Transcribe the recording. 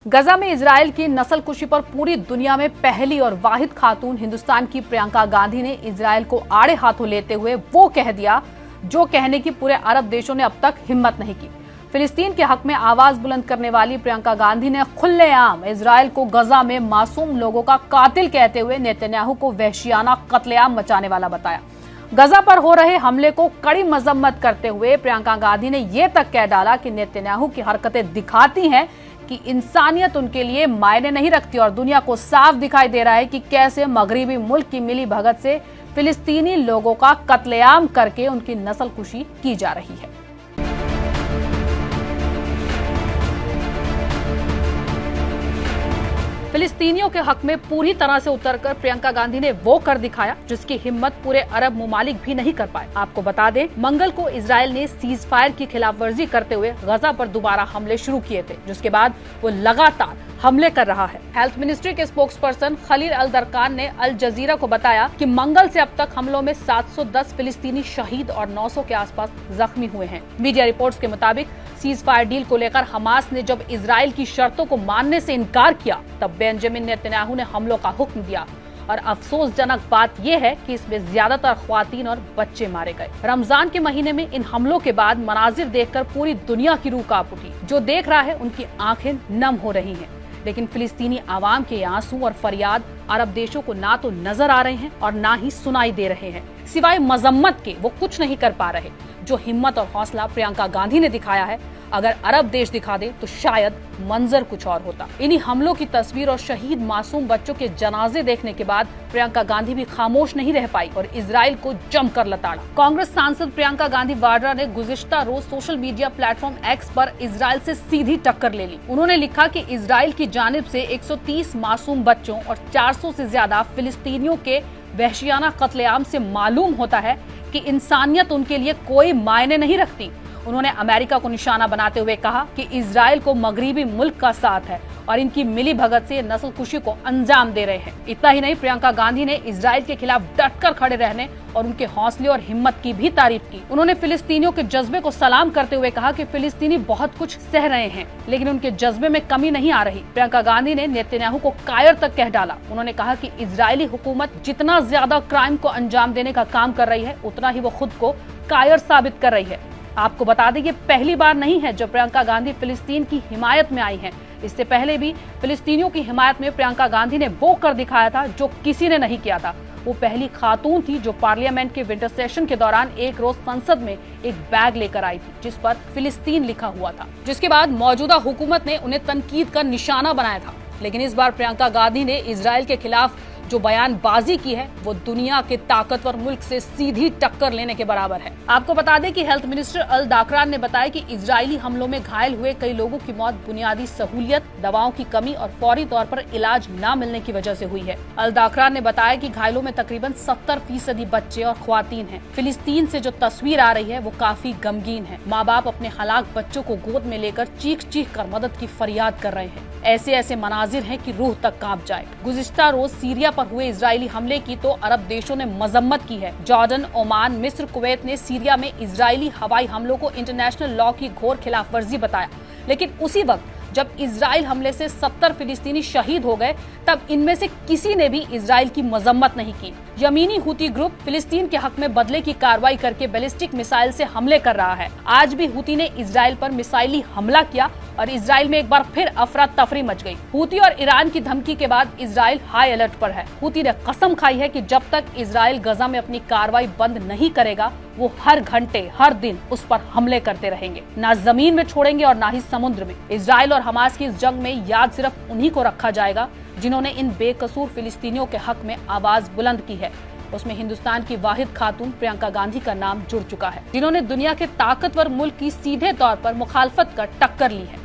गजा में इजराइल की नस्लकुशी पर पूरी दुनिया में पहली और वाहिद खातून हिंदुस्तान की प्रियंका गांधी ने इजराइल को आड़े हाथों लेते हुए वो कह दिया जो कहने की पूरे अरब देशों ने अब तक हिम्मत नहीं की। फिलिस्तीन के हक में आवाज बुलंद करने वाली प्रियंका गांधी ने खुलेआम इजराइल को गजा में मासूम लोगों का कातिल कहते हुए नेतन्याहू को वहशियाना कत्लेआम मचाने वाला बताया। गजा पर हो रहे हमले को कड़ी मजम्मत करते हुए प्रियंका गांधी ने ये तक कह डाला कि नेतन्याहू की हरकतें दिखाती हैं कि इंसानियत उनके लिए मायने नहीं रखती और दुनिया को साफ दिखाई दे रहा है कि कैसे मगरिबी मुल्क की मिली भगत से फिलिस्तीनी लोगों का कत्लेआम करके उनकी नस्लकुशी की जा रही है। फिलिस्तीनियों के हक में पूरी तरह से उतरकर प्रियंका गांधी ने वो कर दिखाया जिसकी हिम्मत पूरे अरब मुमालिक भी नहीं कर पाए। आपको बता दें, मंगल को इजराइल ने सीज फायर की खिलाफवर्जी करते हुए गजा पर दोबारा हमले शुरू किए थे, जिसके बाद वो लगातार हमले कर रहा है। हेल्थ मिनिस्ट्री के स्पोक्सपर्सन खलील अल दरकान ने अल जजीरा को बताया कि मंगल से अब तक हमलों में 710 फिलिस्तीनी शहीद और 900 के आसपास जख्मी हुए हैं। मीडिया रिपोर्ट्स के मुताबिक सीज फायर डील को लेकर हमास ने जब इजराइल की शर्तों को मानने से इनकार किया, तब बेंजामिन नेतन्याहू ने हमलों का हुक्म दिया। और अफसोसजनक बात यह है कि इसमें ज्यादातर ख्वातीन और बच्चे मारे गए। रमजान के महीने में इन हमलों के बाद मनाजिर देखकर पूरी दुनिया की रूह कांप उठी। जो देख रहा है उनकी आंखें नम हो रही हैं। लेकिन फिलिस्तीनी आवाम के आंसू और फरियाद अरब देशों को ना तो नजर आ रहे हैं और ना ही सुनाई दे रहे हैं। सिवाय मजम्मत के वो कुछ नहीं कर पा रहे। जो हिम्मत और हौसला प्रियंका गांधी ने दिखाया है, अगर अरब देश दिखा दे तो शायद मंजर कुछ और होता। इन्हीं हमलों की तस्वीर और शहीद मासूम बच्चों के जनाजे देखने के बाद प्रियंका गांधी भी खामोश नहीं रह पाई और इजराइल को जमकर लताड़ा। कांग्रेस सांसद प्रियंका गांधी वाड्रा ने गुज़िश्ता रोज सोशल मीडिया प्लेटफॉर्म एक्स पर इजराइल से सीधी टक्कर ले ली। उन्होंने लिखा कि इजराइल की जानिब से 130 मासूम बच्चों और 400 से ज्यादा फिलिस्तीनियों के वहशियाना कत्लेआम से मालूम होता है कि इंसानियत उनके लिए कोई मायने नहीं रखती। उन्होंने अमेरिका को निशाना बनाते हुए कहा कि इजराइल को मगरिबी मुल्क का साथ है और इनकी मिली भगत से नस्लकुशी को अंजाम दे रहे हैं। इतना ही नहीं, प्रियंका गांधी ने इजराइल के खिलाफ डटकर खड़े रहने और उनके हौसले और हिम्मत की भी तारीफ की। उन्होंने फिलिस्तीनियों के जज्बे को सलाम करते हुए कहा कि फिलिस्तीनी बहुत कुछ सह रहे हैं, लेकिन उनके जज्बे में कमी नहीं आ रही। प्रियंका गांधी ने नेतन्याहू को कायर तक कह डाला। उन्होंने कहा कि इजरायली हुकूमत जितना ज्यादा क्राइम को अंजाम देने का काम कर रही है, उतना ही वो खुद को कायर साबित कर रही है। आपको बता दें, ये पहली बार नहीं है जब प्रियंका गांधी फिलिस्तीन की हिमायत में आई हैं। इससे पहले भी फिलिस्तीनियों की हिमायत में प्रियंका गांधी ने वो कर दिखाया था जो किसी ने नहीं किया था। वो पहली खातून थी जो पार्लियामेंट के विंटर सेशन के दौरान एक रोज संसद में एक बैग लेकर आई थी जिस पर फिलिस्तीन लिखा हुआ था, जिसके बाद मौजूदा हुकूमत ने उन्हें तनकीद का निशाना बनाया था। लेकिन इस बार प्रियंका गांधी ने इजराइल के खिलाफ जो बयानबाजी की है, वो दुनिया के ताकतवर मुल्क से सीधी टक्कर लेने के बराबर है। आपको बता दें कि हेल्थ मिनिस्टर अल दाकरान ने बताया कि इजरायली हमलों में घायल हुए कई लोगों की मौत बुनियादी सहूलियत, दवाओं की कमी और फौरी तौर पर इलाज न मिलने की वजह से हुई है। अल दाकरान ने बताया कि घायलों में तकरीबन 70% बच्चे और ख्वातीन हैं। फिलिस्तीन से जो तस्वीर आ रही है वो काफी गमगीन है। माँ बाप अपने हलाक बच्चों को गोद में लेकर चीख चीख कर मदद की फरियाद कर रहे हैं। ऐसे मनाजिर हैं कि रूह तक कांप जाए। गुज़िश्ता रोज सीरिया पर हुए इजरायली हमले की तो अरब देशों ने मजम्मत की है। जॉर्डन, ओमान, मिस्र, कुवैत ने सीरिया में इजरायली हवाई हमलों को इंटरनेशनल लॉ की घोर खिलाफवर्जी बताया। लेकिन उसी वक्त जब इजराइल हमले से 70 फिलिस्तीनी शहीद हो गए, तब इनमें से किसी ने भी इजराइल की मजम्मत नहीं की। यमीनी हुती ग्रुप फिलिस्तीन के हक में बदले की कार्रवाई करके बैलिस्टिक मिसाइल से हमले कर रहा है। आज भी हुती ने इजराइल पर मिसाइली हमला किया और इजराइल में एक बार फिर अफरा तफरी मच गई। हुती और ईरान की धमकी के बाद इजराइल हाई अलर्ट पर है। हुती ने कसम खाई है कि जब तक इजराइल गजा में अपनी कार्रवाई बंद नहीं करेगा, वो हर घंटे हर दिन उस पर हमले करते रहेंगे। ना जमीन में छोड़ेंगे और ना ही समुद्र में। इजराइल और हमास की इस जंग में याद सिर्फ उन्हीं को रखा जाएगा जिन्होंने इन बेकसूर फिलिस्तीनियों के हक में आवाज बुलंद की है। उसमें हिंदुस्तान की वाहिद खातून प्रियंका गांधी का नाम जुड़ चुका है, जिन्होंने दुनिया के ताकतवर मुल्क की सीधे तौर पर मुखालफत कर टक्कर ली है।